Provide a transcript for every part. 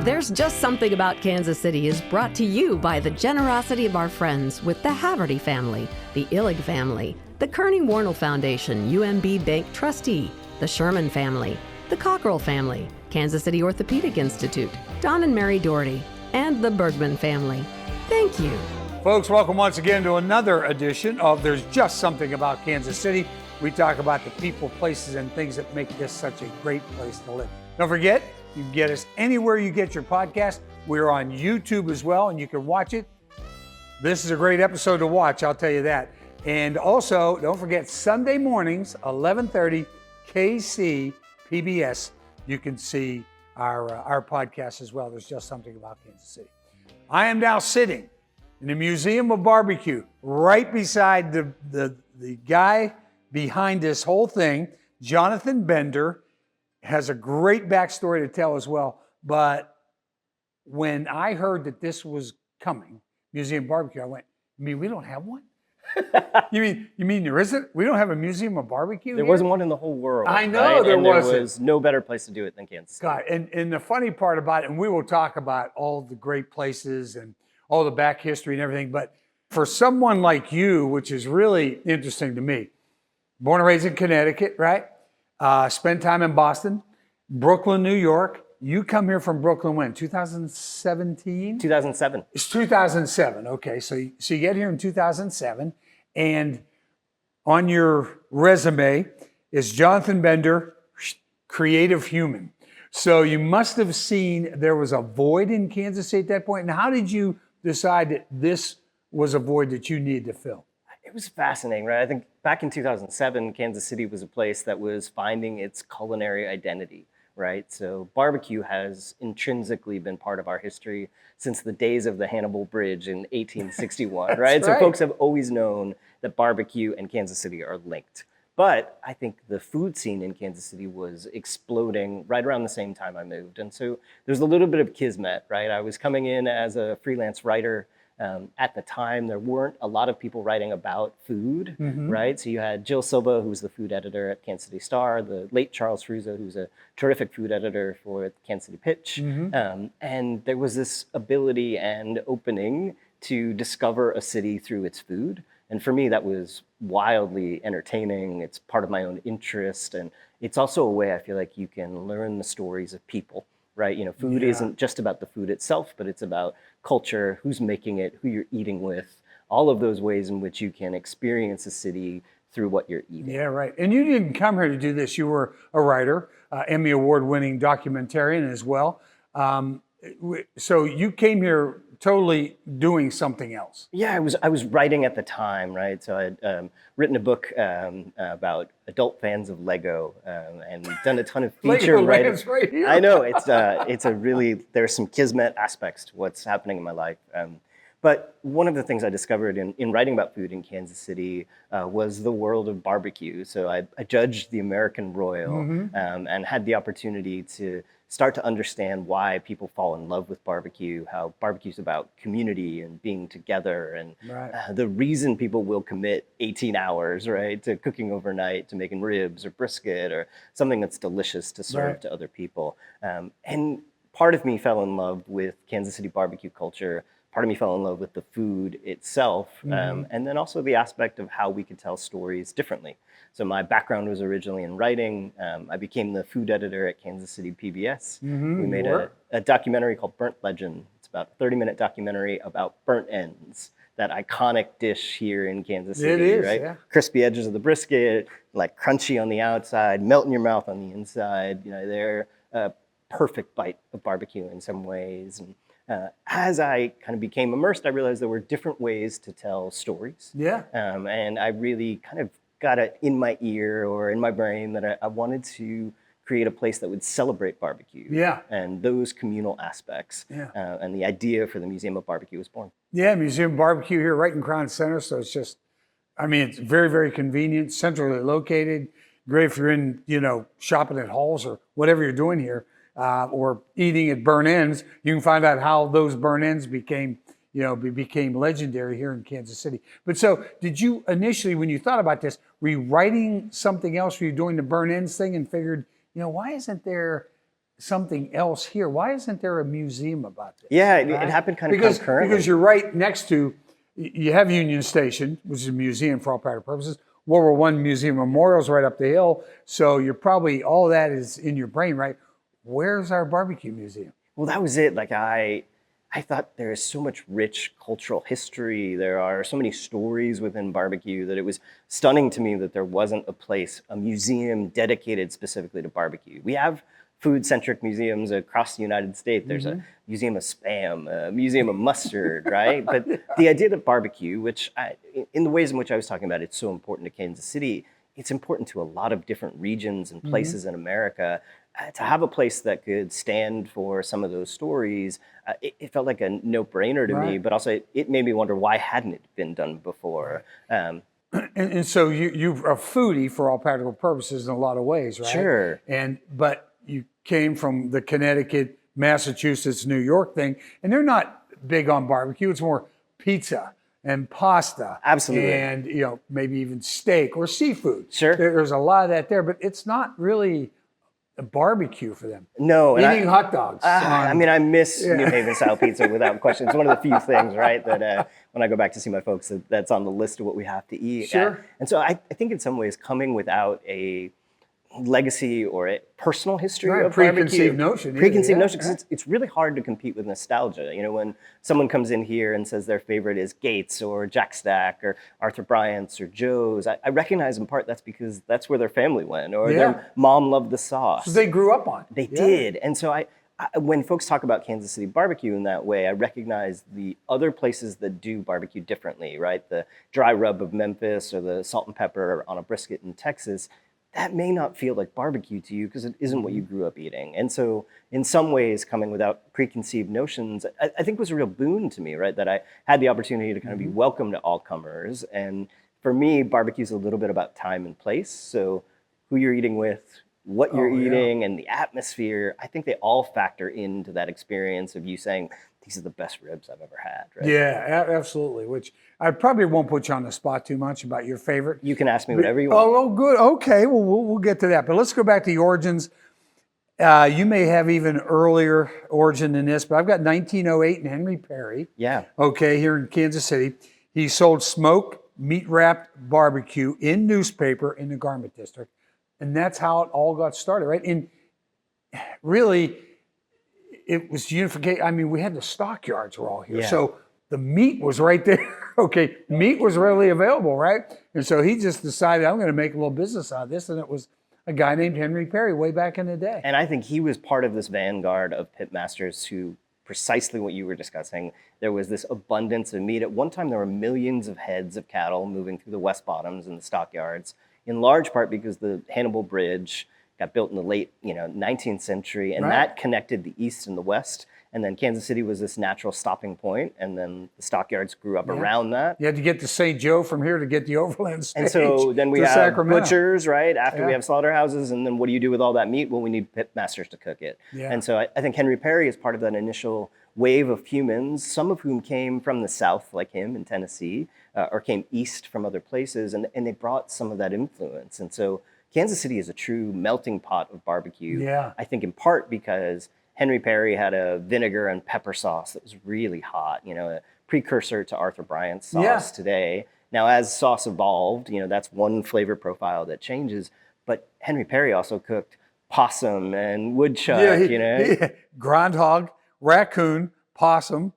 There's Just Something About Kansas City is brought to you by the generosity of our friends with the Haverty family, the Illig family, the Kearney Warnell Foundation, UMB Bank trustee, the Sherman family, the Cockrell family, Kansas City Orthopedic Institute, Don and Mary Doherty, and the Bergman family. Thank you. Folks, welcome once again to another edition of There's Just Something About Kansas City. We talk about the people, places, and things that make this such a great place to live. Don't forget, you can get us anywhere you get your podcast. We're on YouTube as well, and you can watch it. This is a great episode to watch, I'll tell you that. And also, don't forget, Sunday mornings, 11:30, KC PBS. You can see our podcast as well. There's Just Something About Kansas City. I am now sitting in the Museum of Barbecue, right beside the guy behind this whole thing, Jonathan Bender. Has a great backstory to tell as well. But when I heard that this was coming, Museum Barbecue, I went, you mean we don't have one? You mean there isn't? We don't have a Museum of Barbecue There here? wasn't one in the whole world. I know, right? there and wasn't. There was no better place to do it than Kansas City. God, and the funny part about it, and we will talk about all the great places and all the back history and everything, but for someone like you, which is really interesting to me, born and raised in Connecticut, right? Spent time in Boston, Brooklyn, New York. You come here from Brooklyn when? 2017? 2007. It's 2007. Okay, so you get here in 2007, and on your resume is Jonathan Bender, creative human. So you must have seen there was a void in Kansas City at that point. And how did you decide that this was a void that you needed to fill? It was fascinating, right? I think back in 2007, Kansas City was a place that was finding its culinary identity, right? So barbecue has intrinsically been part of our history since the days of the Hannibal Bridge in 1861, right? So folks have always known that barbecue and Kansas City are linked. But I think the food scene in Kansas City was exploding right around the same time I moved. And so there's a little bit of kismet, right? I was coming in as a freelance writer. At the time, there weren't a lot of people writing about food, right? So you had Jill Silva, who was the food editor at Kansas City Star, the late Charles Fruzo, who's a terrific food editor for Kansas City Pitch. And there was this ability and opening to discover a city through its food. And for me, that was wildly entertaining. It's part of my own interest. And it's also a way I feel like you can learn the stories of people, right? You know, food isn't just about the food itself, but it's about culture, who's making it, who you're eating with, all of those ways in which you can experience a city through what you're eating. Yeah, right. And you didn't come here to do this. You were a writer, Emmy Award-winning documentarian as well. So you came here totally doing something else. Yeah, I was writing at the time, right? So I'd written a book about adult fans of Lego and done a ton of feature writing. Right here. I know it's a really, there's some kismet aspects to what's happening in my life. But one of the things I discovered in writing about food in Kansas City was the world of barbecue. So I judged the American Royal and had the opportunity to start to understand why people fall in love with barbecue, how barbecue's about community and being together, and the reason people will commit 18 hours, right, to cooking overnight, to making ribs or brisket or something that's delicious to serve to other people. And part of me fell in love with Kansas City barbecue culture. Part of me fell in love with the food itself, and then also the aspect of how we could tell stories differently. So my background was originally in writing. I became the food editor at Kansas City PBS. We made a documentary called Burnt Legend. It's about a 30-minute documentary about burnt ends, that iconic dish here in Kansas City, it is, right? Yeah. Crispy edges of the brisket, like crunchy on the outside, melt in your mouth on the inside. You know, they're a perfect bite of barbecue in some ways. And as I kind of became immersed, I realized there were different ways to tell stories. Yeah. And I really kind of got it in my ear or in my brain that I wanted to create a place that would celebrate barbecue. Yeah. And those communal aspects. Yeah. And the idea for the Museum of Barbecue was born. Yeah, Museum of Barbecue here right in Crown Center. So it's just, I mean, it's very, very convenient, centrally located. Great if you're in, shopping at Halls or whatever you're doing here. Or eating at burn ends, you can find out how those burn ends became legendary here in Kansas City. But so did you initially, when you thought about this, were you writing something else? Were you doing the burn ends thing and figured, why isn't there something else here. Why isn't there a museum about this? Yeah, it happened kind of concurrently. Because you're right next to, you have Union Station, which is a museum for all practical purposes. World War I Museum Memorial's right up the hill. So you're probably, all of that is in your brain, right? Where's our barbecue museum? Well, that was it. Like I thought there is so much rich cultural history. There are so many stories within barbecue that it was stunning to me that there wasn't a place, a museum dedicated specifically to barbecue. We have food-centric museums across the United States. There's a museum of Spam, a museum of mustard, right? But the idea that barbecue, which in the ways in which I was talking about, it's so important to Kansas City, it's important to a lot of different regions and places in America. To have a place that could stand for some of those stories, it felt like a no-brainer to me, but also it made me wonder, why hadn't it been done before? And so you're a foodie for all practical purposes in a lot of ways, right? Sure. But you came from the Connecticut, Massachusetts, New York thing, and they're not big on barbecue. It's more pizza and pasta. Absolutely. And maybe even steak or seafood. Sure. There's a lot of that there, but it's not really a barbecue for them. No. Eating hot dogs. I mean, I miss New Haven style pizza without question. It's one of the few things, right, that when I go back to see my folks, that's on the list of what we have to eat. Sure. And so I think in some ways coming without a legacy or a personal history of preconceived barbecue. notion. Preconceived notion, because it's really hard to compete with nostalgia. When someone comes in here and says their favorite is Gates or Jack Stack or Arthur Bryant's or Joe's, I recognize in part that's because that's where their family went, or their mom loved the sauce. So they grew up on it. They did. And so I when folks talk about Kansas City barbecue in that way, I recognize the other places that do barbecue differently, right? The dry rub of Memphis or the salt and pepper on a brisket in Texas. That may not feel like barbecue to you because it isn't what you grew up eating. And so in some ways, coming without preconceived notions, I think was a real boon to me, right? That I had the opportunity to kind of be welcome to all comers. And for me, barbecue is a little bit about time and place. So who you're eating with, what you're eating, and the atmosphere, I think they all factor into that experience of you saying, these are the best ribs I've ever had, right? Yeah, absolutely. Which I probably won't put you on the spot too much about your favorite. You can ask me whatever you want. Oh, good. Okay, well, we'll get to that. But let's go back to the origins. You may have even earlier origin than this, but I've got 1908 and Henry Perry. Yeah. Okay, here in Kansas City. He sold smoked, meat-wrapped barbecue in newspaper in the Garment District. And that's how it all got started, right? And really, it was unification. I mean, we had the stockyards were all here. Yeah. So the meat was right there. Okay, meat was readily available, right? And so he just decided, I'm going to make a little business out of this. And it was a guy named Henry Perry way back in the day. And I think he was part of this vanguard of pitmasters who, precisely what you were discussing, there was this abundance of meat. At one time, there were millions of heads of cattle moving through the West Bottoms and the stockyards, in large part because the Hannibal Bridge got built in the late 19th century, and that connected the East and the West. And then Kansas City was this natural stopping point, and then the stockyards grew up around that. You had to get to St. Joe from here to get the overland stage. And so then we have Sacramento. butchers, right? After we have slaughterhouses, and then what do you do with all that meat? Well, we need pitmasters to cook it. Yeah. And so I think Henry Perry is part of that initial wave of humans, some of whom came from the South, like him in Tennessee, or came east from other places, and they brought some of that influence. And so Kansas City is a true melting pot of barbecue. Yeah. I think in part because Henry Perry had a vinegar and pepper sauce that was really hot, a precursor to Arthur Bryant's sauce today. Now, as sauce evolved, that's one flavor profile that changes. But Henry Perry also cooked possum and woodchuck, groundhog, raccoon, possum.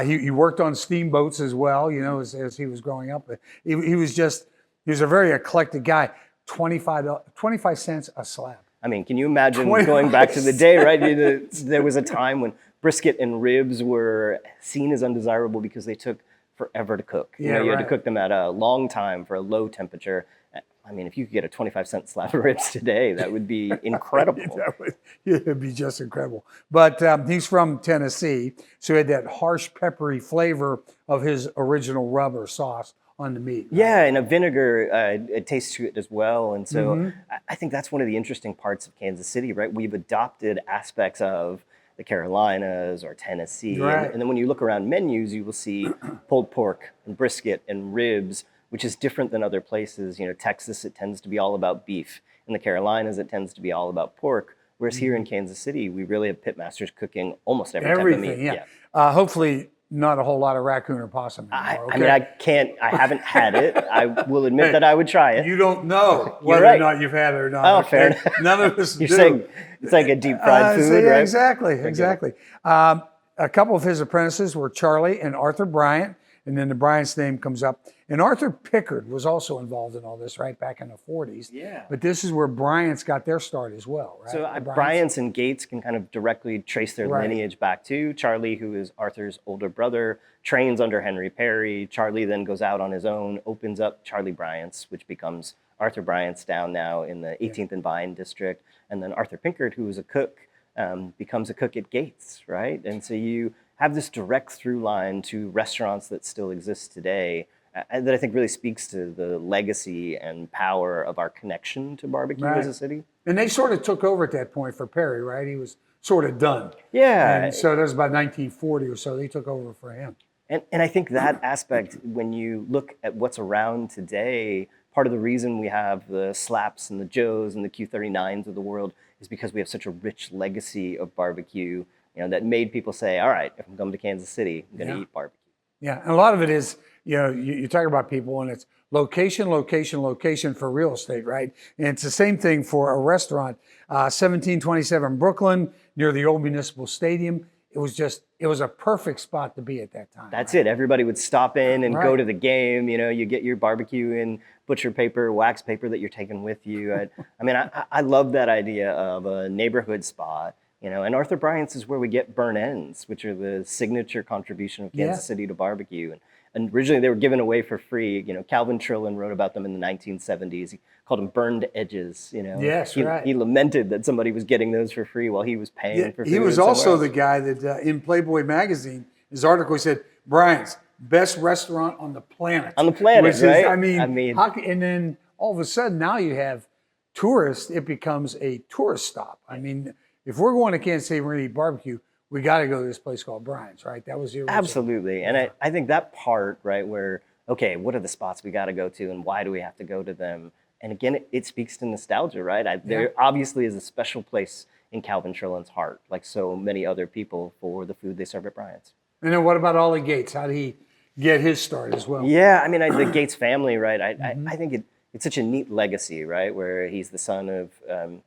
He worked on steamboats as well, as he was growing up. He was a very eclectic guy. 25 cents a slab. I mean, can you imagine going back to the day, right? There was a time when brisket and ribs were seen as undesirable because they took forever to cook. You had to cook them at a long time for a low temperature. I mean, if you could get a 25-cent slab of ribs today, that would be incredible. It would be just incredible. But he's from Tennessee, so he had that harsh, peppery flavor of his original rub or sauce on the meat. Right? Yeah, and a vinegar taste to it as well. And so I think that's one of the interesting parts of Kansas City, right? We've adopted aspects of the Carolinas or Tennessee. Right. And then when you look around menus, you will see pulled pork and brisket and ribs, which is different than other places. Texas, it tends to be all about beef. In the Carolinas, it tends to be all about pork, Whereas here in Kansas City, we really have pitmasters cooking almost every type of meat. Yeah. Hopefully not a whole lot of raccoon or possum anymore, okay? I mean, I haven't had it. I will admit that I would try it. You don't know whether or not you've had it or not. Oh, okay? fair enough. None of us You're do. saying it's like a deep fried food, yeah, right? Exactly. A couple of his apprentices were Charlie and Arthur Bryant, and then the Bryant's name comes up. And Arthur Pickard was also involved in all this, right, back in the 40s. Yeah. But this is where Bryant's got their start as well, right? So Bryant's and Gates can kind of directly trace their lineage back to Charlie, who is Arthur's older brother, trains under Henry Perry. Charlie then goes out on his own, opens up Charlie Bryant's, which becomes Arthur Bryant's down now in the 18th and Vine district. And then Arthur Pickard, who was a cook, becomes a cook at Gates, right? And so you have this direct through line to restaurants that still exist today that I think really speaks to the legacy and power of our connection to barbecue as a city. And they sort of took over at that point for Perry, right? He was sort of done. Yeah. And so that was about 1940 or so. They took over for him. And I think that aspect, when you look at what's around today, part of the reason we have the Slaps and the Joes and the Q39s of the world is because we have such a rich legacy of barbecue, that made people say, all right, if I'm coming to Kansas City, I'm going to eat barbecue. Yeah, and a lot of it is, you talk about people and it's location, location, location for real estate, right? And it's the same thing for a restaurant. 1727 Brooklyn, near the old municipal stadium. It was a perfect spot to be at that time. That's it. Everybody would stop in and go to the game. You get your barbecue and butcher paper, wax paper that you're taking with you. I love that idea of a neighborhood spot. And Arthur Bryant's is where we get burn ends, which are the signature contribution of Kansas City to barbecue. And originally they were given away for free. Calvin Trillin wrote about them in the 1970s. He called them burned edges. Yes, right. He lamented that somebody was getting those for free while he was paying for food. He was also the guy that in Playboy magazine, his article, he said, Bryant's best restaurant on the planet. On the planet, right? And then all of a sudden now you have tourists. It becomes a tourist stop. If we're going to Kansas City, we're going to eat barbecue, we got to go to this place called Bryant's, right? That was the original. Absolutely. And I think that part, right, where, okay, what are the spots we got to go to and why do we have to go to them? And again, it speaks to nostalgia, right? There obviously is a special place in Calvin Trillin's heart, like so many other people, for the food they serve at Bryant's. And then what about Ollie Gates? How did he get his start as well? Yeah, the Gates family, right? I think it's such a neat legacy, right? Where he's the son of...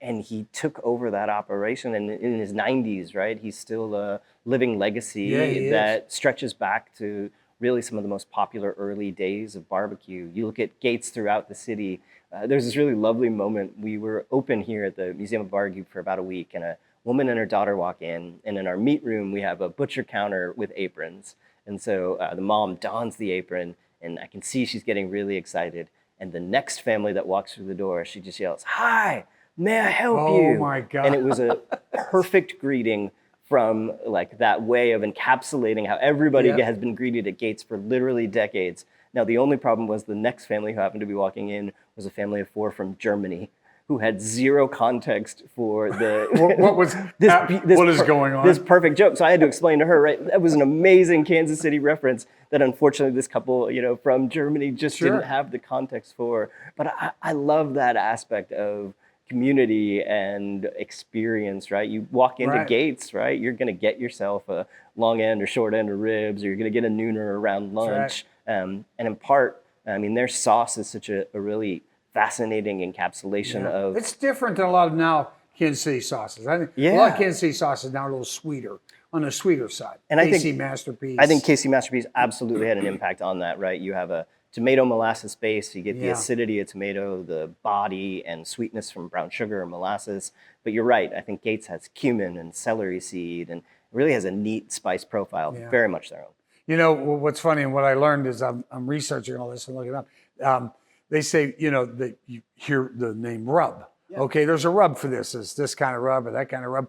and he took over that operation, and in his 90s, right, he's still a living legacy that stretches back to really some of the most popular early days of barbecue. You look at Gates throughout the city. There's this really lovely moment. We were open here at the Museum of Barbecue for about a week, and a woman and her daughter walk in, and in our meat room, we have a butcher counter with aprons. And so the mom dons the apron, and I can see she's getting really excited. And the next family that walks through the door, she just yells, "Hi! May I help you?" Oh my God. And it was a perfect greeting from like that way of encapsulating how everybody has been greeted at Gates for literally decades. Now, the only problem was the next family who happened to be walking in was a family of 4 from Germany who had zero context for the what is going on? This perfect joke. So I had to explain to her, right? That was an amazing Kansas City reference that unfortunately this couple, from Germany just didn't have the context for. But I love that aspect of community and experience, right? You walk into Gates, right? You're going to get yourself a long end or short end of ribs, or you're going to get a nooner around lunch. And in part, their sauce is such a really fascinating encapsulation of... It's different than a lot of now Kansas City sauces. I think a lot of Kansas City sauces now are a little sweeter, on the sweeter side. And KC Masterpiece. I think KC Masterpiece absolutely had an impact on that, right? You have a tomato molasses base, you get the acidity of tomato, the body and sweetness from brown sugar and molasses. But you're right, I think Gates has cumin and celery seed and really has a neat spice profile, very much their own. What's funny and what I learned is I'm researching all this and looking up. They say, that you hear the name rub. Yeah. Okay, there's a rub for this. It's this kind of rub or that kind of rub.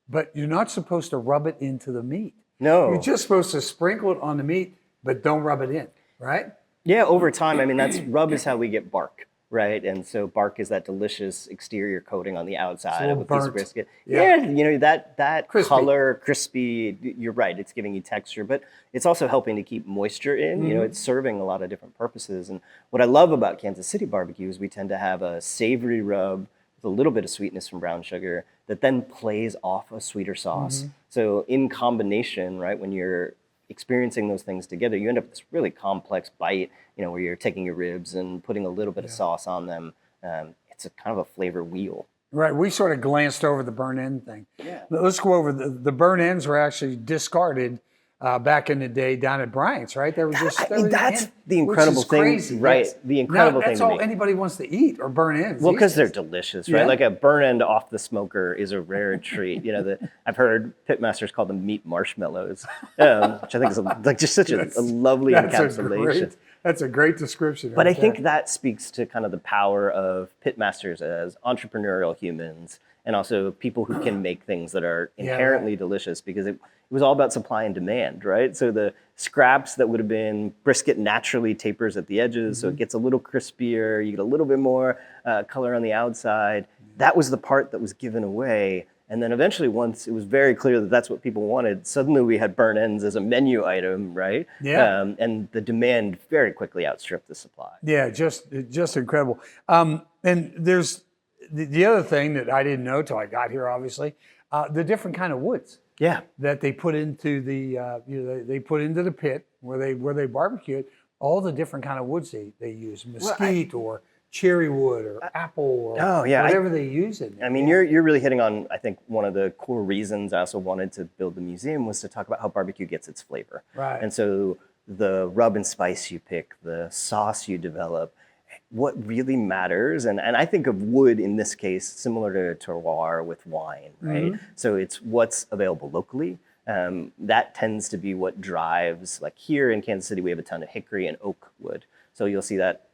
But you're not supposed to rub it into the meat. No. You're just supposed to sprinkle it on the meat, but don't rub it in, right? Yeah, over time, that's rub is how we get bark, right? And so bark is that delicious exterior coating on the outside of a piece of brisket. Yeah, that crispy. Color, crispy, you're right, it's giving you texture, but it's also helping to keep moisture in. It's serving a lot of different purposes. And what I love about Kansas City barbecue is we tend to have a savory rub with a little bit of sweetness from brown sugar that then plays off a sweeter sauce. So in combination, right, when you're experiencing those things together, you end up with this really complex bite, where you're taking your ribs and putting a little bit of sauce on them. It's a kind of a flavor wheel. Right. We sort of glanced over the burn end thing. Yeah. Let's go over the burn ends were actually discarded back in the day down at Bryant's, right? They were just that's the incredible thing, crazy, right? yes. The incredible That's thing to all me. anybody wants to eat or burn ends. Well, because they're delicious, right? Yeah. Like a burn end off the smoker is a rare treat. I've heard pitmasters call them meat marshmallows, which I think is like just such a lovely encapsulation. That's a great description. But I think that speaks to kind of the power of pitmasters as entrepreneurial humans, and also people who can make things that are inherently delicious, because it was all about supply and demand, right? So the scraps that would have been brisket naturally tapers at the edges, so it gets a little crispier, you get a little bit more color on the outside. That was the part that was given away. And then eventually, once it was very clear that that's what people wanted, suddenly we had burn ends as a menu item, right? Yeah. And the demand very quickly outstripped the supply. Yeah, just incredible. And there's the other thing that I didn't know till I got here, obviously, the different kind of woods. Yeah. That they put into the they put into the pit where they barbecue it. All the different kind of woods they use, mesquite or cherry wood or apple or whatever they use it. I mean, you're really hitting on, I think, one of the core reasons I also wanted to build the museum was to talk about how barbecue gets its flavor. Right. And so the rub and spice you pick, the sauce you develop, what really matters, and I think of wood in this case similar to terroir with wine, right? So it's what's available locally. That tends to be what drives, like here in Kansas City, we have a ton of hickory and oak wood. So you'll see that,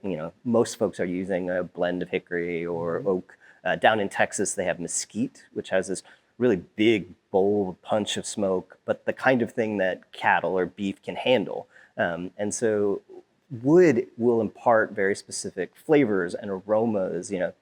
most folks are using a blend of hickory or oak. Down in Texas, they have mesquite, which has this really big, bold punch of smoke, but the kind of thing that cattle or beef can handle. And so wood will impart very specific flavors and aromas. A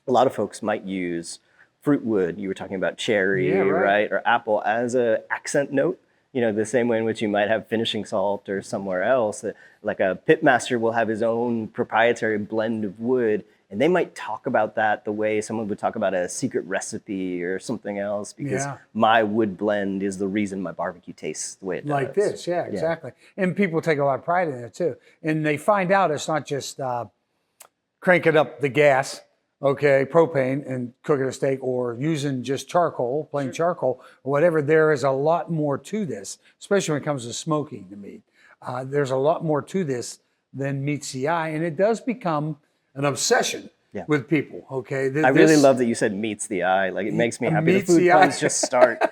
lot of folks might use fruit wood. You were talking about cherry, right? Or apple as an accent note. The same way in which you might have finishing salt or somewhere else. Like a pitmaster will have his own proprietary blend of wood, and they might talk about that the way someone would talk about a secret recipe or something else, because my wood blend is the reason my barbecue tastes the way it does. Like this, exactly. And people take a lot of pride in it too. And they find out it's not just cranking up the gas, propane, and cooking a steak, or using just charcoal, plain charcoal, or whatever. There is a lot more to this, especially when it comes to smoking the meat. There's a lot more to this than meets the eye, and it does become an obsession with people. I really love that you said meets the eye. Like, it makes me happy. The food puns just start.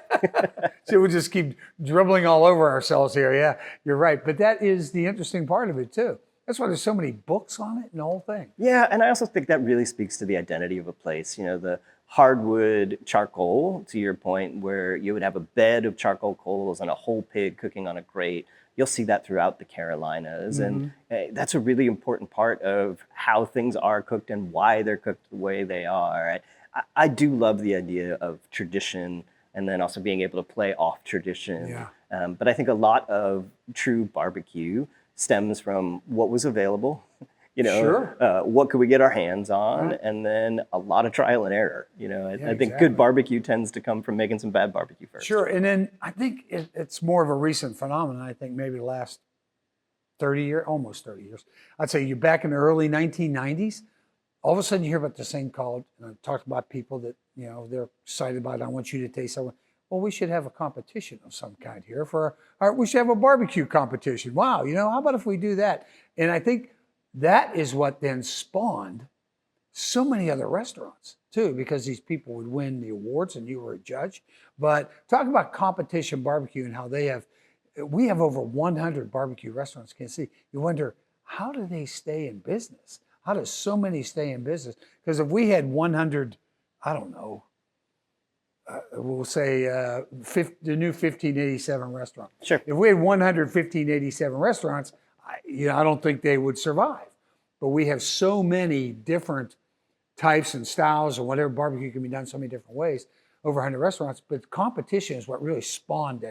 So we just keep dribbling all over ourselves here. Yeah, you're right. But that is the interesting part of it too. That's why there's so many books on it and the whole thing. Yeah, and I also think that really speaks to the identity of a place. The hardwood charcoal, to your point, where you would have a bed of charcoal coals and a whole pig cooking on a grate. You'll see that throughout the Carolinas. And that's a really important part of how things are cooked and why they're cooked the way they are. I do love the idea of tradition, and then also being able to play off tradition. Yeah. But I think a lot of true barbecue stems from what was available, what could we get our hands on, and then a lot of trial and error. I think good barbecue tends to come from making some bad barbecue first. Sure, and then I think it's more of a recent phenomenon. I think maybe the last 30 years, almost 30 years. I'd say you're back in the early 1990s, all of a sudden you hear about this thing called, and I talked about people that, they're excited about it. I want you to taste something. Well, we should have a competition of some kind here we should have a barbecue competition. Wow, how about if we do that? And I think that is what then spawned so many other restaurants too, because these people would win the awards and you were a judge. But talk about competition barbecue and how we have over 100 barbecue restaurants in Kansas City. You wonder, how do they stay in business? How do so many stay in business? Because if we had 100, I don't know, we'll say the new 1587 restaurant. Sure. If we had 100 1587 restaurants, I don't think they would survive. But we have so many different types and styles, or whatever barbecue can be done so many different ways, over 100 restaurants. But competition is what really spawned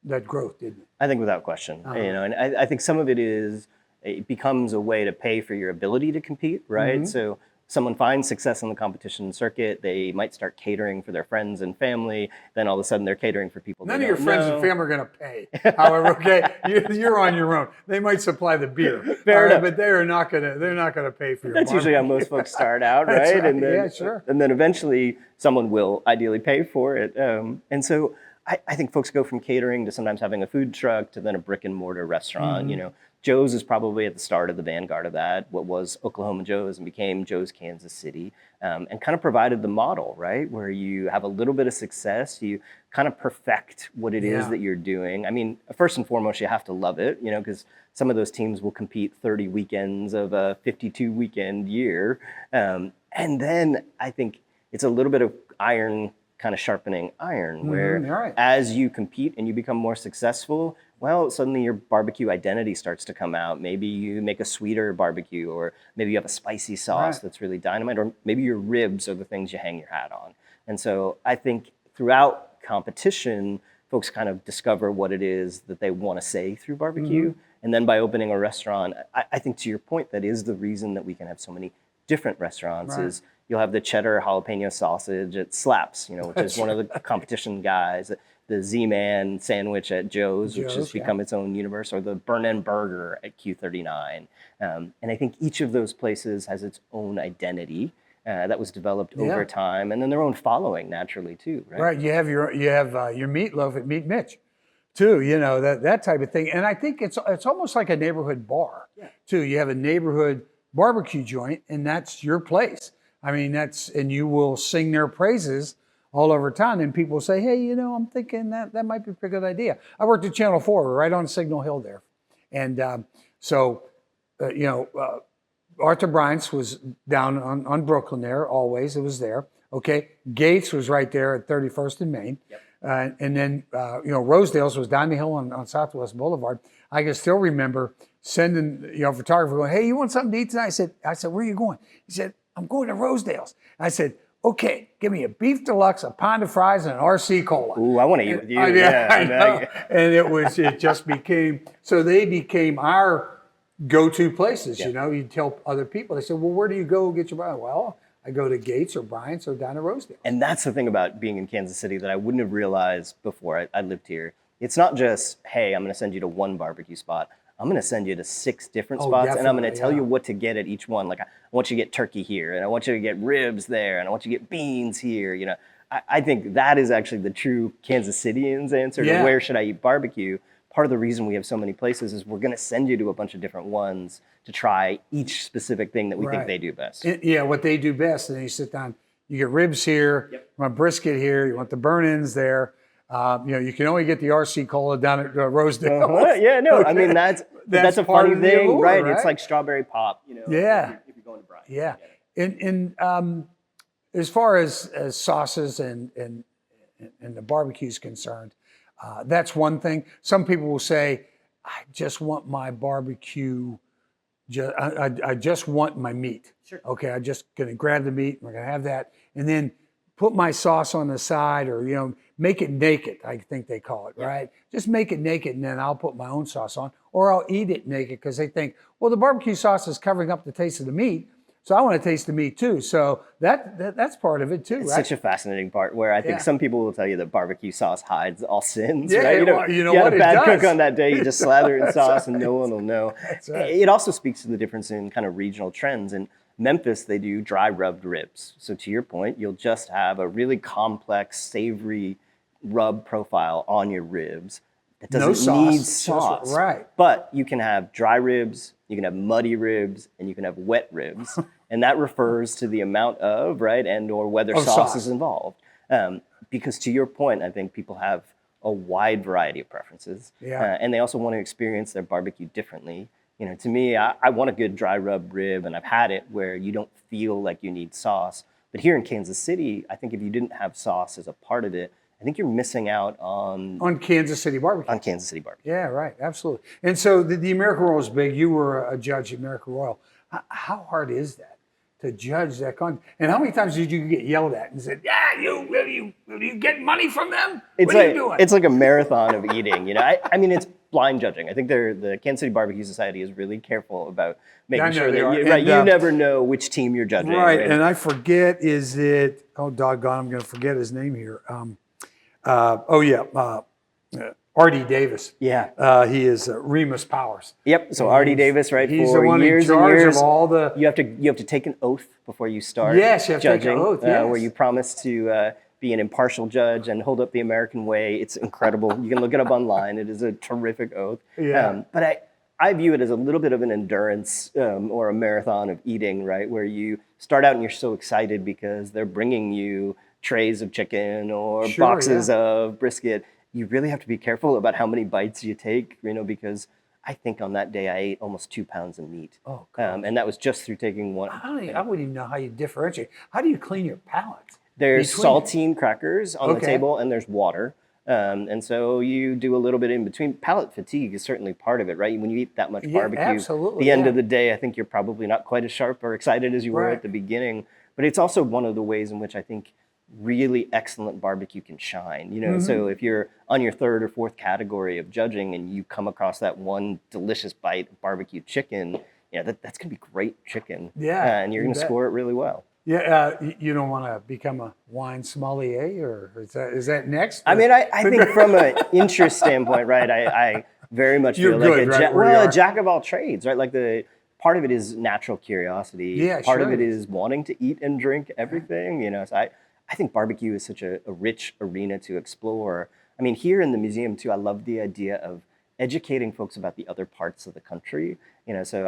that growth, didn't it? I think without question. And I think some of it becomes a way to pay for your ability to compete, right? So someone finds success in the competition circuit, they might start catering for their friends and family. Then all of a sudden they're catering for people. None of your friends and family are going to pay. However, okay, you're on your own. They might supply the beer, Fair enough. but they're not going to pay for your. That's usually how most folks start out, right? Right. And then, yeah, sure. And then eventually someone will ideally pay for it. And so I think folks go from catering to sometimes having a food truck to then a brick and mortar restaurant. Mm-hmm. Joe's is probably at the start of the vanguard of that, what was Oklahoma Joe's and became Joe's Kansas City, and kind of provided the model, right? Where you have a little bit of success, you kind of perfect what it is that you're doing. I mean, first and foremost, you have to love it, because some of those teams will compete 30 weekends of a 52 weekend year. And then I think it's a little bit of iron kind of sharpening iron, where as you compete and you become more successful, well, suddenly your barbecue identity starts to come out. Maybe you make a sweeter barbecue, or maybe you have a spicy sauce that's really dynamite, or maybe your ribs are the things you hang your hat on. And so I think throughout competition, folks kind of discover what it is that they want to say through barbecue. And then by opening a restaurant, I think to your point, that is the reason that we can have so many different restaurants is you'll have the cheddar jalapeno sausage at Slaps, which is one of the competition guys. The Z-Man sandwich at Joe's, which has become its own universe, or the burn-in burger at Q39. And I think each of those places has its own identity that was developed over time, and then their own following naturally too, right? Right. You have your meatloaf at Meat Mitch, too. That type of thing. And I think it's almost like a neighborhood bar, too. You have a neighborhood barbecue joint, and that's your place. I mean, and you will sing their praises all over town, and people say, hey, I'm thinking that might be a pretty good idea. I worked at Channel 4, right on Signal Hill there. And Arthur Bryant's was down on Brooklyn there, always, it was there. Okay, Gates was right there at 31st and Main. Yep. And then, Rosedale's was down the hill on Southwest Boulevard. I can still remember sending, a photographer going, hey, you want something to eat tonight? I said, where are you going? He said, I'm going to Rosedale's. I said, okay, give me a beef deluxe, a pound of fries, and an RC cola. Ooh, I want to eat with you. I know. And it just became, so they became our go-to places, You tell other people, they said, well, where do you go get your barbecue? Well, I go to Gates or Bryant's or down to Rosedale. And that's the thing about being in Kansas City that I wouldn't have realized before I lived here. It's not just, hey, I'm going to send you to one barbecue spot. I'm going to send you to 6 different spots, and I'm going to tell you what to get at each one. Like, I want you to get turkey here, and I want you to get ribs there, and I want you to get beans here. I think that is actually the true Kansas Citians answer to where should I eat barbecue. Part of the reason we have so many places is we're going to send you to a bunch of different ones to try each specific thing that we think they do best. What they do best. And then you sit down, you get ribs here, you want brisket here, you want the burn-ins there. You can only get the RC cola down at Rosedale. I mean, that's a funny thing, allure, right? It's like strawberry pop, if you're going to Bryant. Yeah. And as far as sauces and the barbecue is concerned, that's one thing. Some people will say, I just want my barbecue, I just want my meat. Sure. Okay, I'm just going to grab the meat, we're going to have that, and then put my sauce on the side, or, make it naked, I think they call it, right? Just make it naked, and then I'll put my own sauce on, or I'll eat it naked, because they think, well, the barbecue sauce is covering up the taste of the meat, so I want to taste the meat too. So that's part of it too, it's right? Such a fascinating part where I think some people will tell you that barbecue sauce hides all sins, yeah, right? You know you what had a bad it does. cook on that day, you just slather it in sauce and no one will know. That's right. It also speaks to the difference in kind of regional trends. In Memphis, they do dry rubbed ribs. So to your point, you'll just have a really complex, savory rub profile on your ribs. It doesn't need sauce. Right. But you can have dry ribs, you can have muddy ribs, and you can have wet ribs. And that refers to the amount of, and or whether sauce is involved. Because to your point, I think people have a wide variety of preferences. And they also want to experience their barbecue differently. To me, I want a good dry rub rib, and I've had it where you don't feel like you need sauce. But here in Kansas City, I think if you didn't have sauce as a part of it, I think you're missing out on Kansas City barbecue. On Kansas City barbecue. Yeah, right, absolutely. And so the American Royal is big. You were a judge at American Royal. How hard is that to judge that content? And how many times did you get yelled at and said, "Yeah, you get money from them? What are you doing?" It's like a marathon of eating. I mean, it's blind judging. I think the Kansas City Barbecue Society is really careful about making I know sure they that are. you never know which team you're judging. Right, and I forget, is it, oh doggone, I'm going to forget his name here. Artie Davis. Yeah. He is Remus Powers. Yep. So Artie Davis, right? He's for the one years in charge and years, of all the. You have to take an oath before you start. Yes, you have judging, to take an oath. Yes. where you promise to be an impartial judge and hold up the American way. It's incredible. You can look it up online. It is a terrific oath. Yeah. But I view it as a little bit of an endurance or a marathon of eating, right? Where you start out and you're so excited because they're bringing you trays of chicken or boxes of brisket. You really have to be careful about how many bites you take, because I think on that day I ate almost 2 pounds of meat. Oh, and that was just through taking one. I wouldn't even know how you differentiate. How do you clean your palate? There's saltine crackers on the table, and there's water. And so you do a little bit in between. Palate fatigue is certainly part of it, right? When you eat that much barbecue, absolutely, the end of the day, I think you're probably not quite as sharp or excited as you were at the beginning. But it's also one of the ways in which I think really excellent barbecue can shine. So if you're on your third or fourth category of judging and you come across that one delicious bite of barbecue chicken, that's going to be great chicken. Yeah. And you're going to score it really well. Yeah, you don't want to become a wine sommelier, or is that next? I mean, I think from an interest standpoint, right, I very much feel like a jack of all trades, right? Like part of it is natural curiosity. Yeah, part of it is wanting to eat and drink everything, So I think barbecue is such a rich arena to explore. I mean, here in the museum too, I love the idea of educating folks about the other parts of the country. So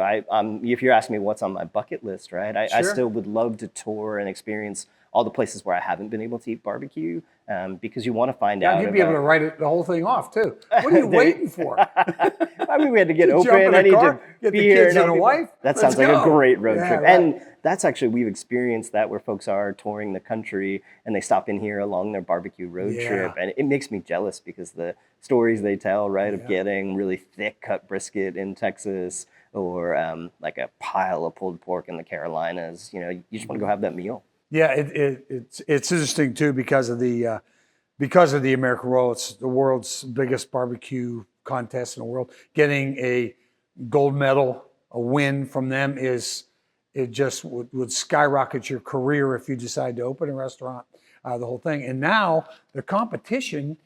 if you're asking me what's on my bucket list, right, I still would love to tour and experience all the places where I haven't been able to eat barbecue, because you want to find out. You'd be able to write the whole thing off too. What are you waiting for? I mean, we had to get open. Jump in I need car, to get be the here kids and a wife. That sounds like a great road trip. Right. And that's actually, we've experienced that where folks are touring the country and they stop in here along their barbecue road trip. And it makes me jealous because the stories they tell, right, of getting really thick cut brisket in Texas, or like a pile of pulled pork in the Carolinas. You just want to go have that meal. Yeah, it's interesting too because of the American Roll. It's the world's biggest barbecue contest in the world. Getting a gold medal, a win from them it just would skyrocket your career if you decide to open a restaurant. The whole thing, and now the competition.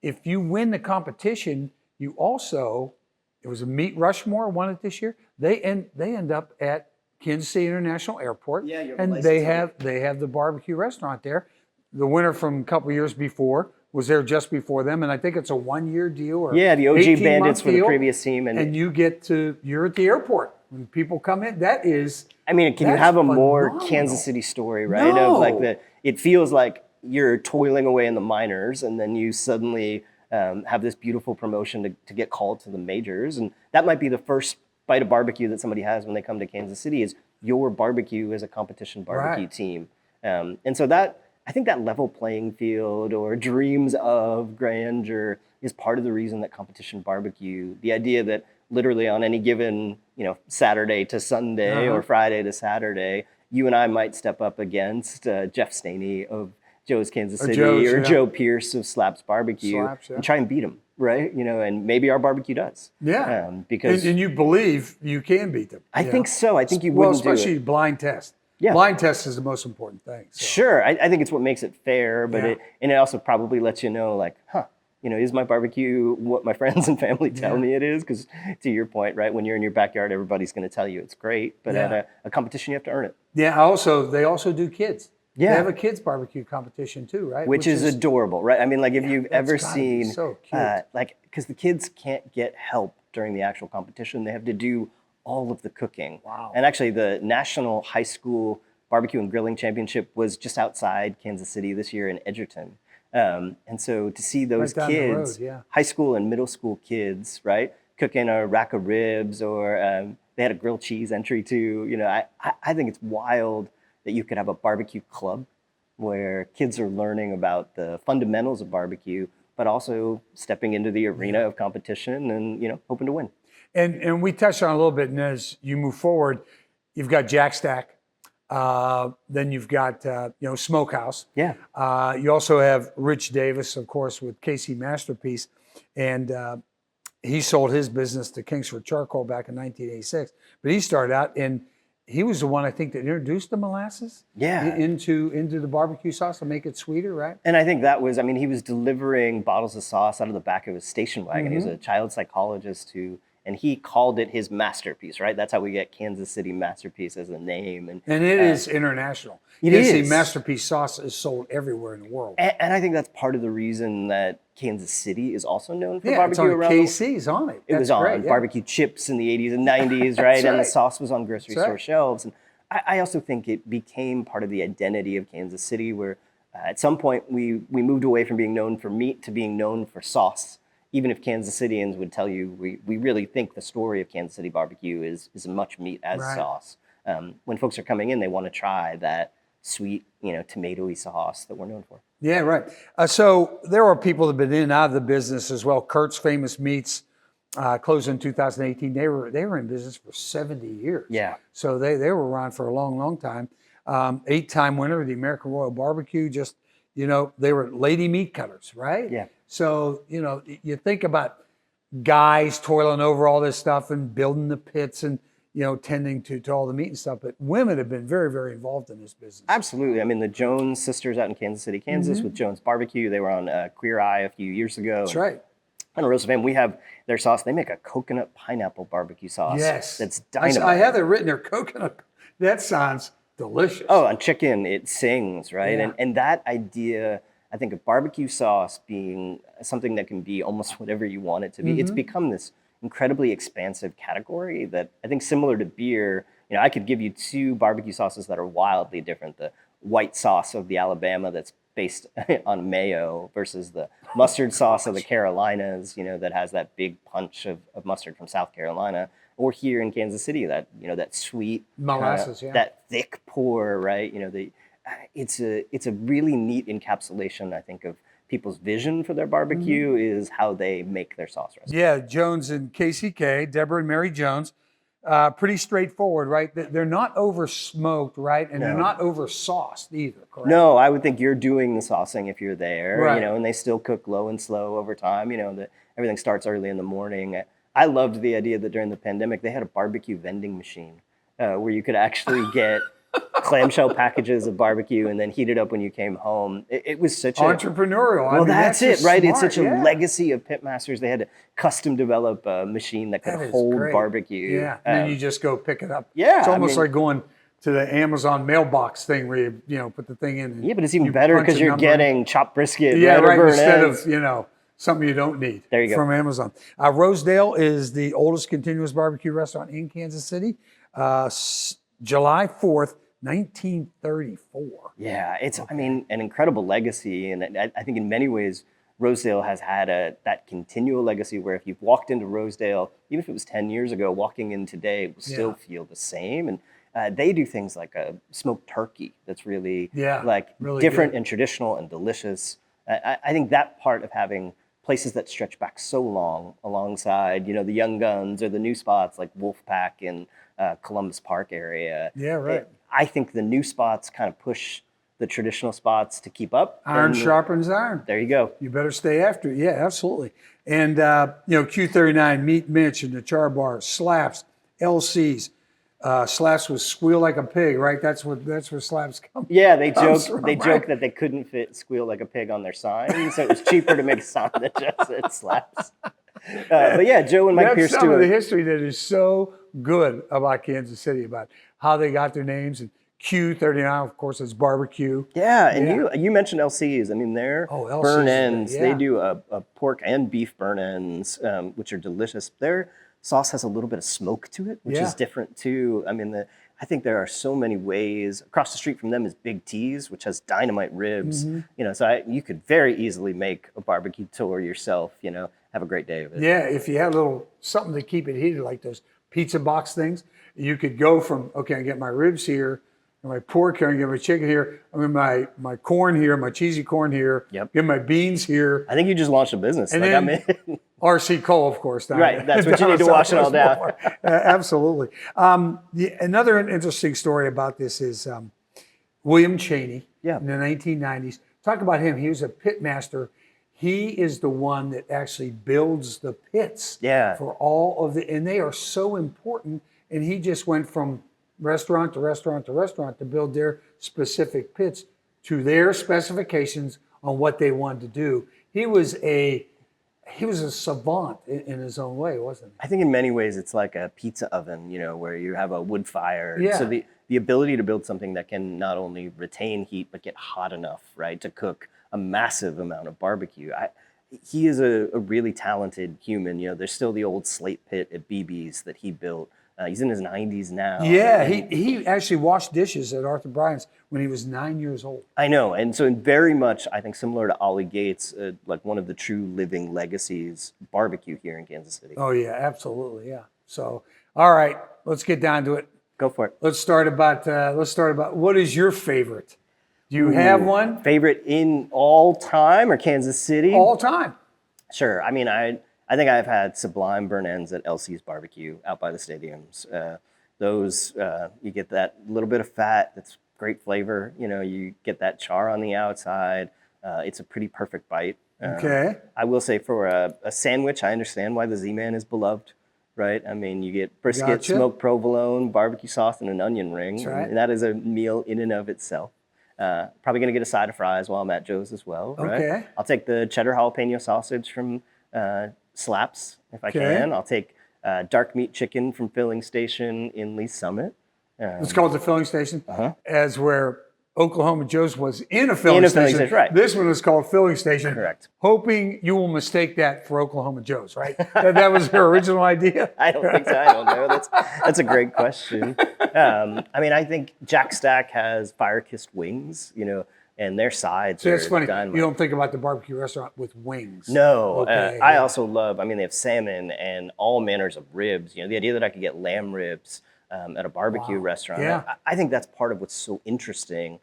If you win the competition, you also, it was a Meat Rushmore won it this year. They end up at Kansas City International Airport, and they have the barbecue restaurant there. The winner from a couple of years before was there just before them, and I think it's a 1-year deal. Or the OG Bandits were the previous team, and you're at the airport when people come in. That is, I mean, can you have a more Kansas City story, right? No. Of like it feels like you're toiling away in the minors, and then you suddenly have this beautiful promotion to get called to the majors, and that might be the first bite of barbecue that somebody has when they come to Kansas City is your barbecue as a competition barbecue team. And so that, I think that level playing field or dreams of grandeur is part of the reason that competition barbecue, the idea that literally on any given, Saturday to Sunday or Friday to Saturday, you and I might step up against Jeff Staney of Joe's Kansas City or Joe Pierce of Slaps Barbecue and try and beat them, right? And maybe our barbecue does. Yeah. Because and you believe you can beat them. I think so. I think you wouldn't do it. Especially blind test. Yeah. Blind test is the most important thing. So. Sure. I think it's what makes it fair, but it also probably lets you know, like, is my barbecue what my friends and family tell me it is? Because to your point, right, when you're in your backyard, everybody's going to tell you it's great, but at a competition, you have to earn it. Yeah. They also do kids. Yeah. They have a kids barbecue competition too, right? Which is adorable, right? I mean, like if you've ever seen, so cute. because the kids can't get help during the actual competition, they have to do all of the cooking. Wow. And actually the National High School Barbecue and Grilling Championship was just outside Kansas City this year in Edgerton. And so to see those kids, high school and middle school kids, right, cooking a rack of ribs, or they had a grilled cheese entry too. I think it's wild that you could have a barbecue club where kids are learning about the fundamentals of barbecue, but also stepping into the arena of competition and, hoping to win. And we touched on it a little bit, and as you move forward, you've got Jack Stack, then you've got, Smokehouse. Yeah. You also have Rich Davis, of course, with KC Masterpiece. And he sold his business to Kingsford Charcoal back in 1986. But he started out, and he was the one, I think, that introduced the molasses into the barbecue sauce to make it sweeter, right? And I think that was, I mean, he was delivering bottles of sauce out of the back of his station wagon. He was a child psychologist and he called it his masterpiece, right? That's how we get Kansas City Masterpiece as a name. And it is international. It Kansas is. City Masterpiece sauce is sold everywhere in the world. And I think that's part of the reason that Kansas City is also known for It's barbecue on around KC's on it. It was on barbecue chips in the 80s and 90s, right? And the sauce was on grocery store shelves. And I also think it became part of the identity of Kansas City, where at some point we moved away from being known for meat to being known for sauce. Even if Kansas Cityans would tell you, we really think the story of Kansas City barbecue is as much meat as sauce. When folks are coming in, they want to try that sweet, tomatoey sauce that we're known for. Yeah, right. So there are people that have been in and out of the business as well. Kurt's Famous Meats closed in 2018. They were in business for 70 years. Yeah. So they were around for a long, long time. 8-time winner of the American Royal Barbecue. Just, they were lady meat cutters, right? Yeah. So, you think about guys toiling over all this stuff and building the pits and, tending to all the meat and stuff. But women have been very, very involved in this business. Absolutely. I mean, the Jones sisters out in Kansas City, Kansas with Jones Barbecue, they were on Queer Eye a few years ago. That's right. And Roosevelt, we have their sauce. They make a coconut pineapple barbecue sauce. Yes. That's dynamite. I have it written there, coconut. That sounds delicious. Oh, on chicken, it sings, right? Yeah. And that idea, I think, of barbecue sauce being something that can be almost whatever you want it to be, it's become this incredibly expansive category that I think, similar to beer, I could give you two barbecue sauces that are wildly different. The white sauce of the Alabama that's based on mayo versus the mustard sauce of the Carolinas, that has that big punch of mustard from South Carolina. Or here in Kansas City, that that sweet molasses, that thick pour, right? It's a really neat encapsulation, I think, of people's vision for their barbecue is how they make their sauce recipes. Yeah, Jones and KCK, Deborah and Mary Jones, pretty straightforward, right? They're not over smoked, right? And they're not over sauced either, correct? No, I would think you're doing the saucing if you're there, right. And they still cook low and slow over time, that everything starts early in the morning. I loved the idea that during the pandemic, they had a barbecue vending machine where you could actually get clamshell packages of barbecue and then heat it up when you came home. It was such entrepreneurial. Well, that's it, right? Smart, it's such a legacy of pitmasters. They had to custom develop a machine that could hold barbecue. Yeah, and then you just go pick it up. Yeah, it's almost like going to the Amazon mailbox thing where you put the thing in. And but it's even better because you're getting chopped brisket. Right, or instead eggs. of something you don't need. There you go. From Amazon. Rosedale is the oldest continuous barbecue restaurant in Kansas City. July 4th, 1934. Yeah, it's an incredible legacy, and I think in many ways Rosedale has had that continual legacy where if you've walked into Rosedale, even if it was 10 years ago, walking in today will still feel the same. And they do things like a smoked turkey that's really really different and traditional and delicious. I think that part of having places that stretch back so long alongside, the young guns or the new spots like Wolfpack in Columbus Park area. Yeah, right. I think the new spots kind of push the traditional spots to keep up. Iron sharpens iron. There you go. You better stay after it. Yeah, absolutely. And, Q39, Meat Mitch and the Char Bar, Slaps, LCs. Slaps was Squeal Like a Pig, right? That's where Slaps come. Yeah, they joke that they couldn't fit Squeal Like a Pig on their sign, so it was cheaper to make a sign that just said Slaps. But yeah, Joe and Mike Pierce That's some of the history that is so good about Kansas City, about how they got their names. And Q39, of course, is barbecue. Yeah, and you mentioned LCs. They're LCs, burn ends. They do a pork and beef burn ends, which are delicious. Their sauce has a little bit of smoke to it, which is different too. I think there are so many ways. Across the street from them is Big T's, which has dynamite ribs. So you could very easily make a barbecue tour yourself. Have a great day of it. Yeah, if you had a little something to keep it heated, like those pizza box things, you could go from, I get my ribs here, and my pork here, I get my chicken here, my corn here, my cheesy corn here, get my beans here. I think you just launched a business. And then RC Cole, of course. Right, that's what you need to wash it all down. Absolutely. Another interesting story about this is William Cheney in the 1990s. Talk about him. He was a pitmaster. he is the one that actually builds the pits Yeah. for all of the, and they are so important. And he just went from restaurant to restaurant to restaurant to build their specific pits to their specifications on what they wanted to do. He was a savant in his own way, wasn't I think in many ways it's like a pizza oven, where you have a wood fire. Yeah. So the ability to build something that can not only retain heat but get hot enough, right, to cook a massive amount of barbecue. He is a really talented human. There's still the old slate pit at BB's that he built. He's in his 90s now. he? Yeah, he actually washed dishes at Arthur Bryant's when he was 9 years old. I know, and so very much, I think, similar to Ollie Gates, like one of the true living legacies barbecue here in Kansas City. Oh yeah, absolutely, yeah. So, all right, let's get down to it. Go for it. Let's start about what is your favorite? Do you have one? Favorite in all time or Kansas City? All time. Sure. I mean, I think I've had sublime burn ends at LC's barbecue out by the stadiums. Those, you get that little bit of fat that's great flavor. You get that char on the outside. It's a pretty perfect bite. Okay. I will say for a sandwich, I understand why the Z-Man is beloved, right? I mean, you get brisket, Gotcha. smoked provolone, barbecue sauce, and an onion ring. That's right. And that is a meal in and of itself. Probably going to get a side of fries while I'm at Joe's as well, right? Okay. I'll take the cheddar jalapeno sausage from Slaps if I Okay. can. I'll take dark meat chicken from Filling Station in Lee Summit. It's called the filling station, Uh-huh. as where Oklahoma Joe's was in a filling station. Right. This one is called filling station. Correct. Hoping you will mistake that for Oklahoma Joe's, right? that was her original idea. I don't think so. I don't know. That's a great question. I mean, I think Jack Stack has fire-kissed wings, and their sides So that's are funny. dynamite. You don't think about the barbecue restaurant with wings. No, Okay, I yeah. also love, they have salmon and all manners of ribs. The idea that I could get lamb ribs at a barbecue restaurant, Yeah. I think that's part of what's so interesting.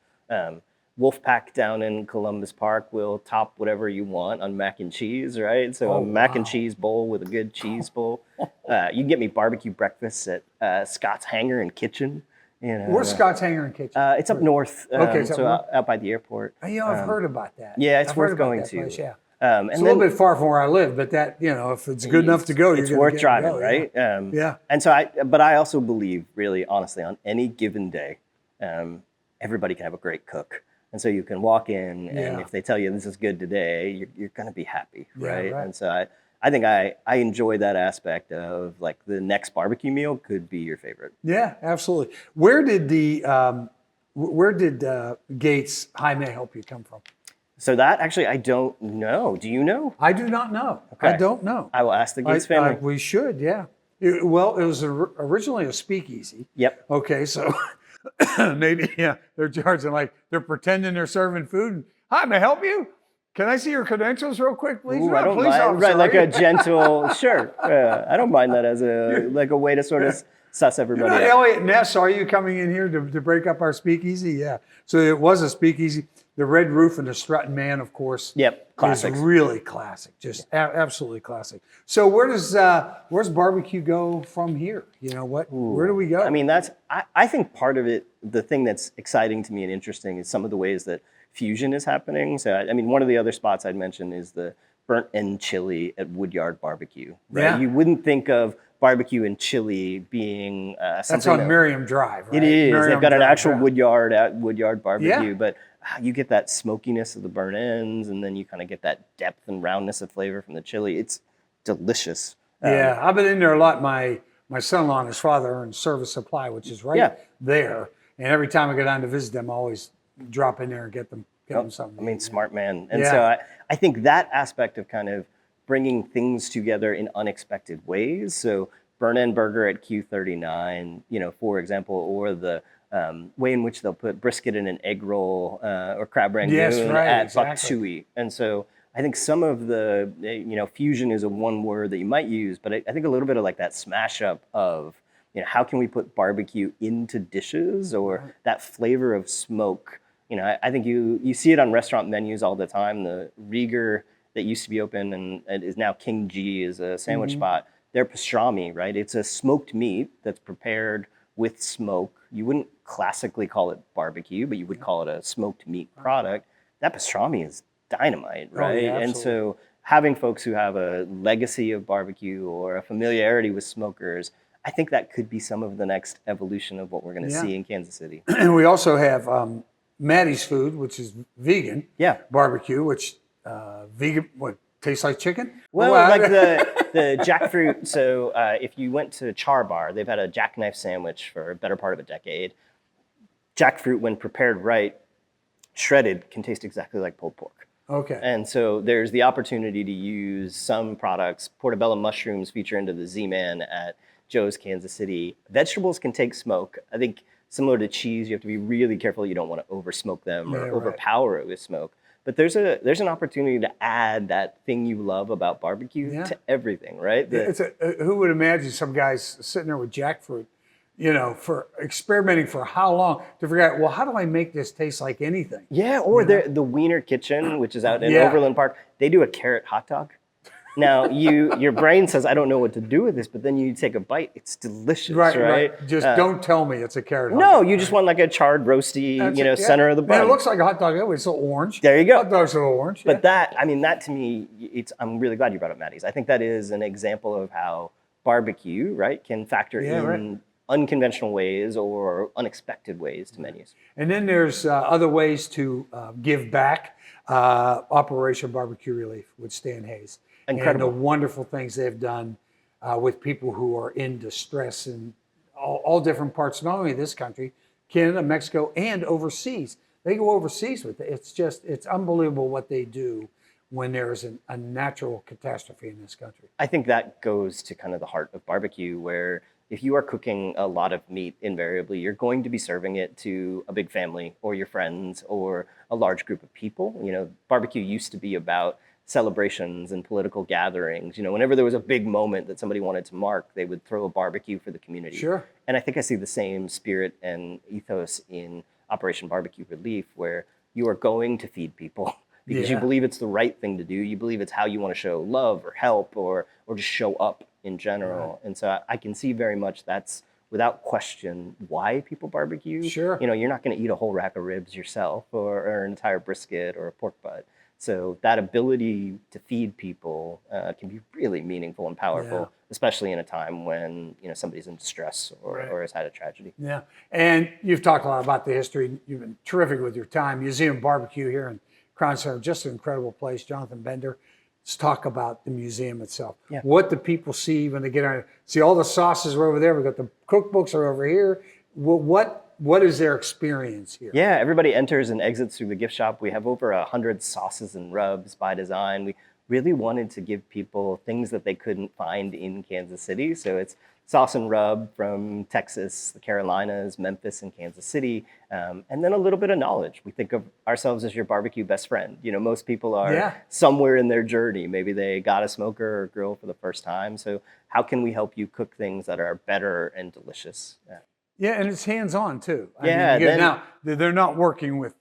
Wolfpack down in Columbus Park will top whatever you want on mac and cheese, right? So a mac and cheese bowl with a good cheese bowl. You can get me barbecue breakfasts at Scott's Hangar and Kitchen. Where's Scott's Hangar and Kitchen? It's up north, Okay, it's up so north. out by the airport. I've heard about that. Yeah, it's I've heard worth about going that to. place, yeah. And It's a little bit far from where I live, but that, if it's good enough to go, it's you're worth gonna driving, go, right? Yeah. And so but I also believe, really honestly, on any given day, everybody can have a great cook. And so you can walk in, and Yeah. if they tell you this is good today, you're going to be happy, Yeah, right? right. And so I think I enjoy that aspect of like the next barbecue meal could be your favorite. Yeah, absolutely. Where did Gates High May Help You come from? So that actually, I don't know. Do you know? I do not know. I Okay. don't know. I will ask the Gates family. We should, yeah. It was originally a speakeasy. Yep. Okay, so maybe they're charging they're pretending they're serving food. And, hi, may I help you? Can I see your credentials real quick, please? Ooh, You're I a don't police mind. officer, Right, like a right? gentle, sure. I don't mind that as a way to sort of suss You're everybody not out. Elliot Ness, are you coming in here to break up our speakeasy? Yeah. So it was a speakeasy. The red roof and the strutting man, of course. Yep, classics. Is really classic, just absolutely classic. So where's barbecue go from here? Where do we go? I mean, I think part of it, the thing that's exciting to me and interesting is some of the ways that fusion is happening. So, I mean, one of the other spots I'd mention is the burnt end chili at Woodyard Barbecue. Right? Yeah. You wouldn't think of barbecue and chili being That's something on that- Merriam Drive, right? It is. Merriam They've got an Drive, actual yeah. Woodyard at Woodyard Barbecue, Yeah. but you get that smokiness of the burnt ends, and then you kind of get that depth and roundness of flavor from the chili. It's delicious. Yeah, I've been in there a lot. My son-in-law and his father are in Service Supply, which is right there. And every time I go down to visit them, I always drop in there and get them something. I mean, smart man. And Yeah. so I think that aspect of kind of bringing things together in unexpected ways. So burn end burger at Q39, for example, or the way in which they'll put brisket in an egg roll or crab rangoon Yes, right, at exactly. Buck Suey. And so I think some of the, fusion is a one word that you might use, but I think a little bit of like that smash up of, how can we put barbecue into dishes or that flavor of smoke? I think you see it on restaurant menus all the time. The Rieger that used to be open and is now King G is a sandwich spot. They're pastrami, right? It's a smoked meat that's prepared with smoke. You wouldn't classically call it barbecue, but you would call it a smoked meat product. That pastrami is dynamite, right? yeah, And absolutely. so having folks who have a legacy of barbecue or a familiarity with smokers, I think that could be some of the next evolution of what we're going to Yeah. see in Kansas City. And we also have Maddie's Food, which is vegan Yeah. barbecue, which vegan, what, tastes like chicken? Well, like the jackfruit. So if you went to Char Bar, they've had a jackknife sandwich for a better part of a decade. Jackfruit, when prepared right, shredded, can taste exactly like pulled pork. Okay. And so there's the opportunity to use some products. Portobello mushrooms feature into the Z-Man at Joe's Kansas City. Vegetables can take smoke. I think similar to cheese, you have to be really careful you don't want to over smoke them or Yeah, right. overpower it with smoke. But there's an opportunity to add that thing you love about barbecue Yeah. to everything, right? Who would imagine some guys sitting there with jackfruit, for experimenting for how long to figure out, well, how do I make this taste like anything? Yeah, or the Wiener Kitchen, which is out in Yeah. Overland Park, they do a carrot hot dog. Now, your brain says, I don't know what to do with this, but then you take a bite, it's delicious, right? Just don't tell me it's a carrot hot No, dog. you just want like a charred, roasty, That's it, yeah. center of the bun. And it looks like a hot dog. It's a little orange. There you go. Hot dog's a little orange. But that to me, I'm really glad you brought up Maddie's. I think that is an example of how barbecue, right, can factor in unconventional ways or unexpected ways to menus. And then there's other ways to give back. Operation Barbecue Relief with Stan Hayes. Incredible. And the wonderful things they've done with people who are in distress in all different parts, not only this country, Canada, Mexico, and overseas. They go overseas with it. It's unbelievable what they do when there's a natural catastrophe in this country. I think that goes to kind of the heart of barbecue, where if you are cooking a lot of meat, invariably, you're going to be serving it to a big family or your friends or a large group of people. Barbecue used to be about celebrations and political gatherings. Whenever there was a big moment that somebody wanted to mark, they would throw a barbecue for the community. Sure. And I think I see the same spirit and ethos in Operation Barbecue Relief, where you are going to feed people because you believe it's the right thing to do. You believe it's how you want to show love or help or just show up in general. Right. And so I can see very much that's, without question, why people barbecue. Sure. You're not going to eat a whole rack of ribs yourself or an entire brisket or a pork butt. So that ability to feed people can be really meaningful and powerful, especially in a time when somebody's in distress or has had a tragedy. Yeah, and you've talked a lot about the history. You've been terrific with your time. Museum Barbecue here in Crown Center, just an incredible place. Jonathan Bender, let's talk about the museum itself. Yeah. What do people see when they get on? See, all the sauces are over there. We've got the cookbooks are over here. What is their experience here? Yeah, everybody enters and exits through the gift shop. We have over 100 sauces and rubs by design. We really wanted to give people things that they couldn't find in Kansas City. So it's sauce and rub from Texas, the Carolinas, Memphis, and Kansas City, and then a little bit of knowledge. We think of ourselves as your barbecue best friend. Most people are somewhere in their journey. Maybe they got a smoker or grill for the first time. So how can we help you cook things that are better and delicious? Yeah, and it's hands-on too. Now they're not working with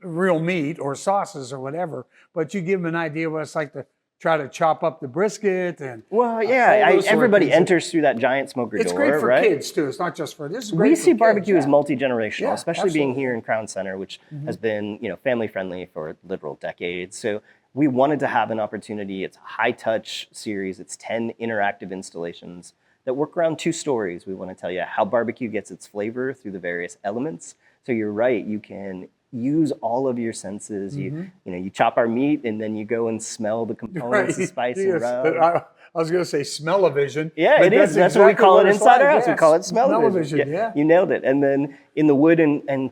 real meat or sauces or whatever, but you give them an idea what it's like to try to chop up the brisket and. Well, everybody enters through that giant smoker door. It's great for kids too. It's not just for this. Is great we for see kids, barbecue as multi-generational, especially absolutely. being here in Crown Center, which has been family-friendly for literal decades. So we wanted to have an opportunity. It's a high-touch series. It's 10 interactive installations that work around two stories. We want to tell you how barbecue gets its flavor through the various elements. So you're right, you can use all of your senses. You chop our meat and then you go and smell the components of spice and rub. I was going to say smell-o-vision. Yeah, it is. That's what we call it inside our house. We call it smell-o-vision. Yeah, you nailed it. And then in the wood and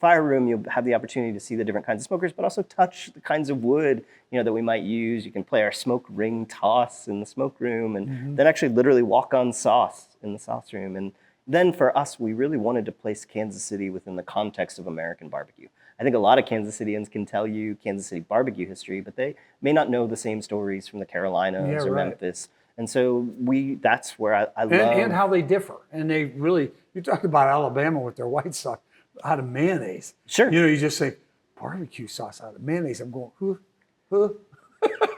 fire room, you'll have the opportunity to see the different kinds of smokers, but also touch the kinds of wood that we might use. You can play our smoke ring toss in the smoke room, and then actually literally walk on sauce in the sauce room. And then for us, we really wanted to place Kansas City within the context of American barbecue. I think a lot of Kansas Cityans can tell you Kansas City barbecue history, but they may not know the same stories from the Carolinas or Memphis. And so that's where I love. And how they differ. And they really, you talked about Alabama with their white sauce out of mayonnaise. Sure. You just say barbecue sauce out of mayonnaise. I'm going, huh?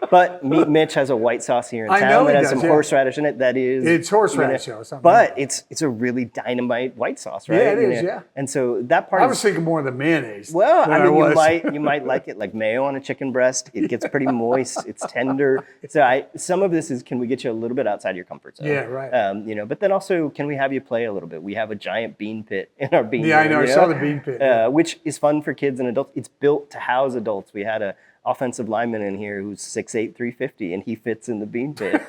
But Meat Mitch has a white sauce here in I town know that he has does, some yeah. horseradish in it. That is, It's horseradish, though, something but like it's a really dynamite white sauce, right? Yeah, it is, yeah. And so that part I is, was thinking more of the mayonnaise. well, than I mean, was. you might like it like mayo on a chicken breast. It gets pretty moist. It's tender. So some of this is, can we get you a little bit outside your comfort zone? Yeah, right. But then also, can we have you play a little bit? We have a giant bean pit in our bean Yeah, I room, know. I saw the bean pit. Yeah. which is fun for kids and adults. It's built to house adults. We had a offensive lineman in here who's 6'8", 350, and he fits in the bean pit.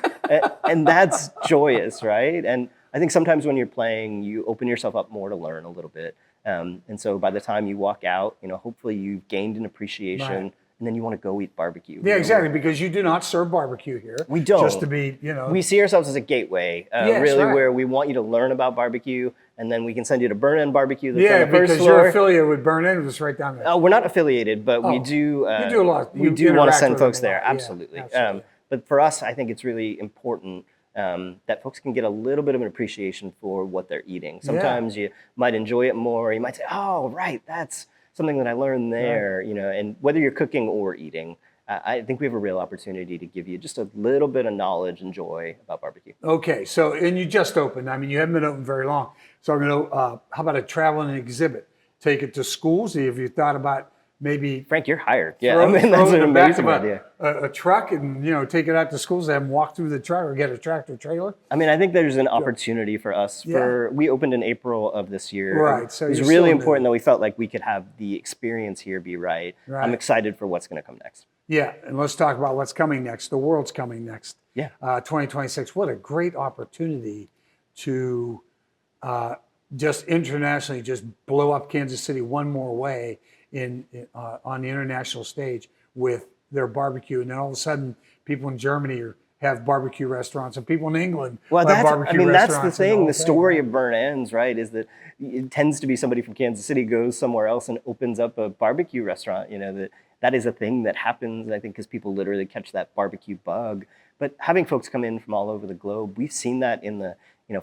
And that's joyous, right? And I think sometimes when you're playing, you open yourself up more to learn a little bit. And so by the time you walk out, hopefully you've gained an appreciation, Right. and then you want to go eat barbecue. Yeah, exactly, because you do not serve barbecue here. We don't. Just to be, We see ourselves as a gateway, Yes, really, right. where we want you to learn about barbecue, and then we can send you to Burn In Barbecue that's Yeah, on the first because floor. you're affiliated with Burn In, it's right down there. We're not affiliated, but we Oh, do. you do a lot. We You do want to interact send with them folks a there, lot. Yeah, absolutely. absolutely. But for us, I think it's really important that folks can get a little bit of an appreciation for what they're eating. Sometimes you might enjoy it more. You might say, "Oh, right, that's something that I learned there." And whether you're cooking or eating, I think we have a real opportunity to give you just a little bit of knowledge and joy about barbecue. Okay, so, and you just opened. I mean, you haven't been open very long. So I'm going to, how about a travel and exhibit? Take it to schools. Have you thought about maybe Frank, you're hired. Yeah, throw that's it an in the back amazing of idea. a truck and, take it out to schools and have them walk through the truck or get a tractor trailer? I mean, I think there's an opportunity for us. We opened in April of this year. Right, so it was you're really still important new. that we felt like we could have the experience here be right. I'm excited for what's going to come next. Yeah, and let's talk about what's coming next. The world's coming next. Yeah. 2026. What a great opportunity to just internationally just blow up Kansas City one more way on the international stage with their barbecue. And then all of a sudden, people in Germany have barbecue restaurants, and people in England have barbecue restaurants. That's the thing. The story of Burn Ends, right, is that it tends to be somebody from Kansas City goes somewhere else and opens up a barbecue restaurant. That is a thing that happens, I think, because people literally catch that barbecue bug. But having folks come in from all over the globe, we've seen that in the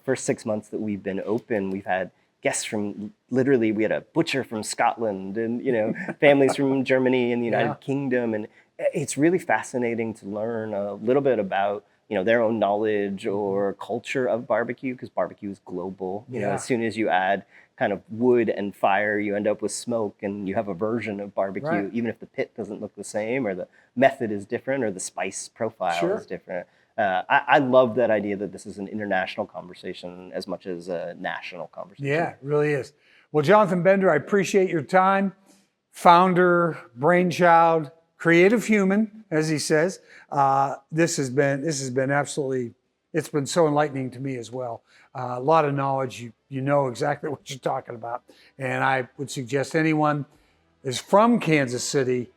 first 6 months that we've been open. We've had guests from literally, we had a butcher from Scotland, and families from Germany and the United Kingdom, and it's really fascinating to learn a little bit about their own knowledge or culture of barbecue, because barbecue is global. As soon as you add kind of wood and fire, you end up with smoke, and you have a version of barbecue, even if the pit doesn't look the same, or the method is different, or the spice profile is different. I love that idea that this is an international conversation as much as a national conversation. Yeah, it really is. Well, Jonathan Bender, I appreciate your time. Founder, brainchild, creative human, as he says. This has been absolutely, it's been so enlightening to me as well. A lot of knowledge. You know exactly what you're talking about. And I would suggest anyone is from Kansas City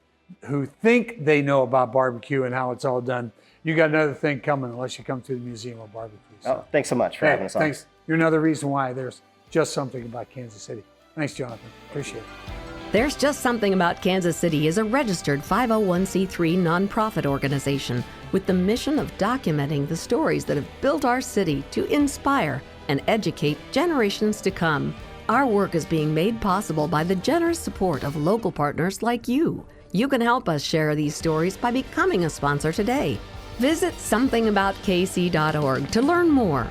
who think they know about barbecue and how it's all done, you got another thing coming unless you come to the Museum of Barbecue. So, thanks so much for having us on. Thanks. You're another reason why there's just something about Kansas City. Thanks, Jonathan. Appreciate it. There's Just Something About Kansas City is a registered 501c3 nonprofit organization with the mission of documenting the stories that have built our city to inspire and educate generations to come. Our work is being made possible by the generous support of local partners like you. You can help us share these stories by becoming a sponsor today. Visit somethingaboutKC.org to learn more.